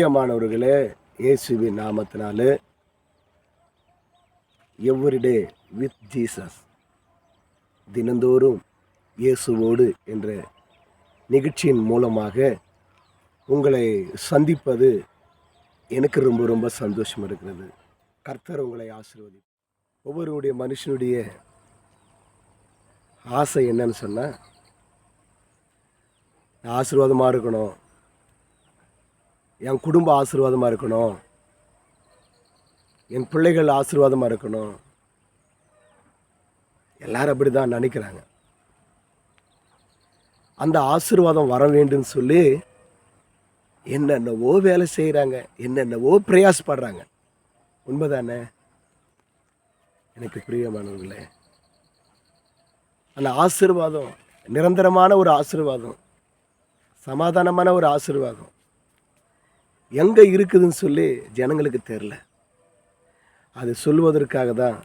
பிரியமானவர்களே, இயேசுவின் நாமத்தினாலே எவ்ரிடே வித் ஜீசஸ், தினந்தோறும் இயேசுவோடு என்ற நிகழ்ச்சியின் மூலமாக உங்களை சந்திப்பது எனக்கு ரொம்ப ரொம்ப சந்தோஷம் இருக்கிறது. கர்த்தர் உங்களை ஆசீர்வதி. ஒவ்வொருடைய மனுஷனுடைய ஆசை என்னன்னு சொன்னால், நான் ஆசீர்வாதமாக இருக்கணும், என் குடும்பம் ஆசீர்வாதமாக இருக்கணும், என் பிள்ளைகள் ஆசீர்வாதமாக இருக்கணும். எல்லாரும் அப்படி தான் நினைக்கிறாங்க. அந்த ஆசீர்வாதம் வர வேண்டும்னு சொல்லி என்னென்னவோ வேலை செய்கிறாங்க, என்னென்னவோ பிரயாசப்படுறாங்க. உண்மைதானே? எனக்கு பிரியமானவர்களே, அந்த ஆசீர்வாதம் நிரந்தரமான ஒரு ஆசீர்வாதம், சமாதானமான ஒரு ஆசீர்வாதம் எங்கே இருக்குதுன்னு சொல்லி ஜனங்களுக்கு தெரில. அது சொல்வதற்காக தான்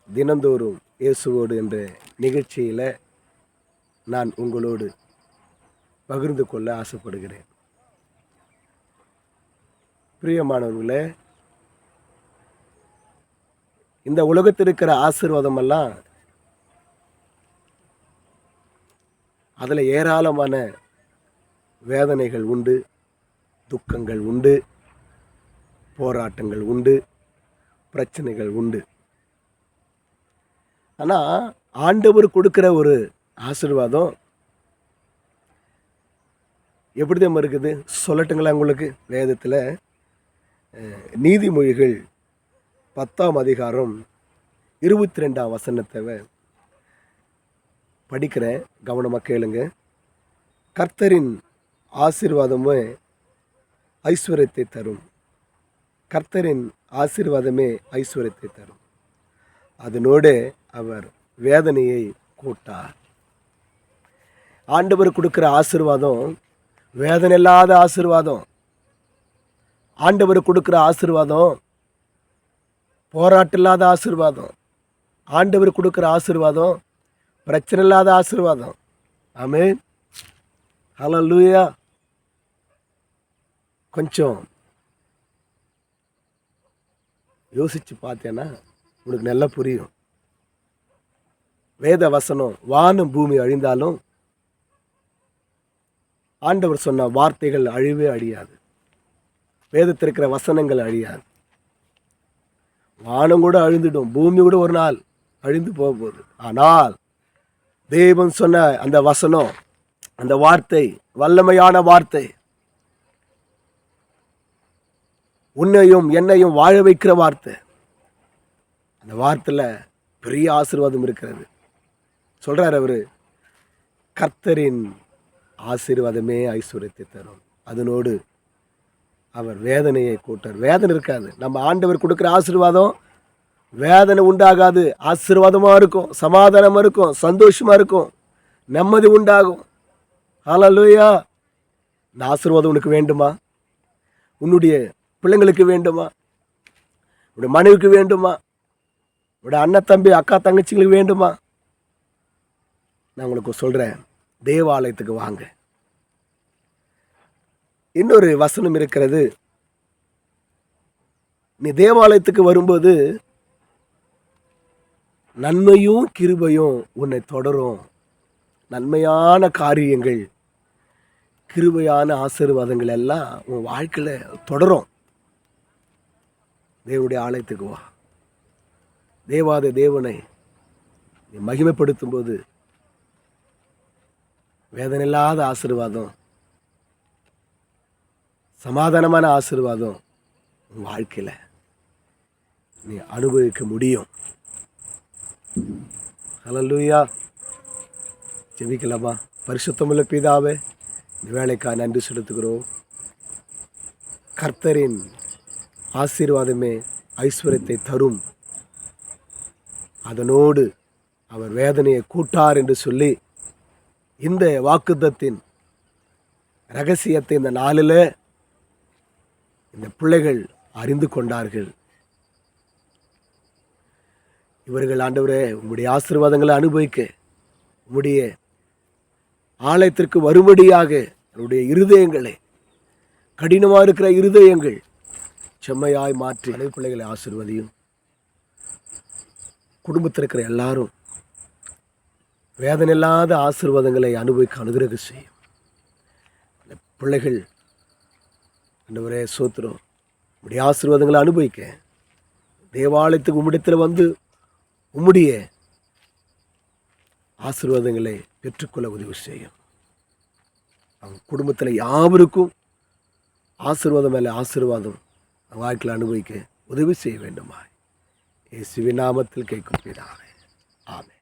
தினந்தோறும் இயேசுவோடு என்ற நிகழ்ச்சியில் நான் உங்களோடு பகிர்ந்து கொள்ள ஆசைப்படுகிறேன். பிரியமானவர்களே, இந்த உலகத்தில் இருக்கிற ஆசீர்வாதமெல்லாம் அதில் ஏராளமான வேதனைகள் உண்டு, துக்கங்கள் உண்டு, போராட்டங்கள் உண்டு, பிரச்சனைகள் உண்டு. ஆனால் ஆண்டவர் கொடுக்குற ஒரு ஆசீர்வாதம் எப்படி தான் இருக்குது சொல்லட்டுங்களா உங்களுக்கு? வேதத்தில் நீதிமொழிகள் 10ஆம் அதிகாரம் 22ஆம் வசனத்தை படிக்கிறேன், கவனமாக கேளுங்க. கர்த்தரின் ஆசீர்வாதமே ஐஸ்வர்யத்தை தரும், கர்த்தரின் ஆசீர்வாதமே ஐஸ்வர்யத்தை தரும், அதனோடு அவர் வேதனையை கூட்டார். ஆண்டவர் கொடுக்குற ஆசீர்வாதம் வேதனை இல்லாத ஆசீர்வாதம். ஆண்டவர் கொடுக்குற ஆசீர்வாதம் போராட்டம் இல்லாத ஆசீர்வாதம். ஆண்டவர் கொடுக்குற ஆசீர்வாதம் பிரச்சனை இல்லாத ஆசீர்வாதம். ஆமென், ஹல்லேலூயா. கொஞ்சம் யோசித்து பார்த்தேன்னா உனக்கு நல்லா புரியும். வேத வசனம் வானம் பூமி அழிந்தாலும் ஆண்டவர் சொன்ன வார்த்தைகள் அழிவே அழியாது. வேதத்தில் இருக்கிற வசனங்கள் அழியாது. வானம் கூட அழிந்துடும், பூமி கூட ஒரு நாள் அழிந்து போக போகுது. ஆனால் தேவன் சொன்ன அந்த வசனம், அந்த வார்த்தை வல்லமையான வார்த்தை, உன்னையும் என்னையும் வாழ வைக்கிற வார்த்தை. அந்த வார்த்தையில் பெரிய ஆசீர்வாதம் இருக்கிறது. சொல்கிறார் அவரு, கர்த்தரின் ஆசீர்வாதமே ஐஸ்வர்யத்தை தரும், அதனோடு அவர் வேதனையை கூட்டார். வேதனை இருக்காது. நம்ம ஆண்டவர் கொடுக்குற ஆசீர்வாதம் வேதனை உண்டாகாது. ஆசீர்வாதமாக இருக்கும், சமாதானமாக இருக்கும், சந்தோஷமாக இருக்கும், நிம்மதி உண்டாகும். ஹல்லேலூயா. இந்த ஆசீர்வாதம் உனக்கு வேண்டுமா? உன்னுடைய பிள்ளைங்களுக்கு வேண்டுமா? உன்னுடைய மனைவிக்கு வேண்டுமா? உன்னுடைய அண்ணன் தம்பி அக்கா தங்கச்சிங்களுக்கு வேண்டுமா? நான் உங்களுக்கு சொல்கிறேன், தேவாலயத்துக்கு வாங்க. இன்னொரு வசனம் இருக்கிறது. நீ தேவாலயத்துக்கு வரும்போது நன்மையும் கிருபையும் உன்னை தொடரும். நன்மையான காரியங்கள், கிருபையான ஆசீர்வாதங்கள் எல்லாம் உன் வாழ்க்கையில் தொடரும். தேவனுடைய ஆலயத்துக்கு வா. தேவாத தேவனை நீ மகிமைப்படுத்தும் போது வேதனை இல்லாத ஆசீர்வாதம், சமாதானமான ஆசீர்வாதம் உன் வாழ்க்கையில் நீ அனுபவிக்க முடியும். ஹல்லேலூயா. ஜெபிக்கலாமா? பரிசுத்தமுள்ள பிதாவே, இந்த வேலைக்காக நன்றி செலுத்துகிறோம். கர்த்தரின் ஆசீர்வாதமே ஐஸ்வர்யத்தை தரும், அதனோடு அவர் வேதனையை கூட்டார் என்று சொல்லி இந்த வாக்குத்தத்தின் ரகசியத்தை இந்த நாளில் இந்த பிள்ளைகள் அறிந்து கொண்டார்கள். இவர்கள் ஆண்டவரே உம்முடைய ஆசீர்வாதங்களை அனுபவிக்க, உம்முடைய ஆலயத்திற்கு வரும்படியாக என்னுடைய இருதயங்களை, கடினமாக இருக்கிற இருதயங்கள் செம்மையாய் மாற்றி அனைத்து பிள்ளைகளை ஆசீர்வதியும். குடும்பத்தில் இருக்கிற எல்லாரும் வேதனை இல்லாத ஆசீர்வாதங்களை அனுபவிக்க அனுகிரகம் செய்யும். இந்த பிள்ளைகள் ஆண்டவரே சோத்திரம், உம்முடைய ஆசீர்வாதங்களை அனுபவிக்க தேவாலயத்துக்கு உம்மிடத்தில் வந்து உம்முடைய ஆசீர்வாதங்களை பெற்றுக்கொள்ள உதவி செய்யும். அவங்க குடும்பத்தில் யாவருக்கும் ஆசீர்வாதம் மேலே ஆசீர்வாதம் வாழ்க்கையில் அனுபவிக்க உதவி செய்ய வேண்டுமா? இயேசுவின் நாமத்தில் கேட்கும் பிதாவே, ஆமென்.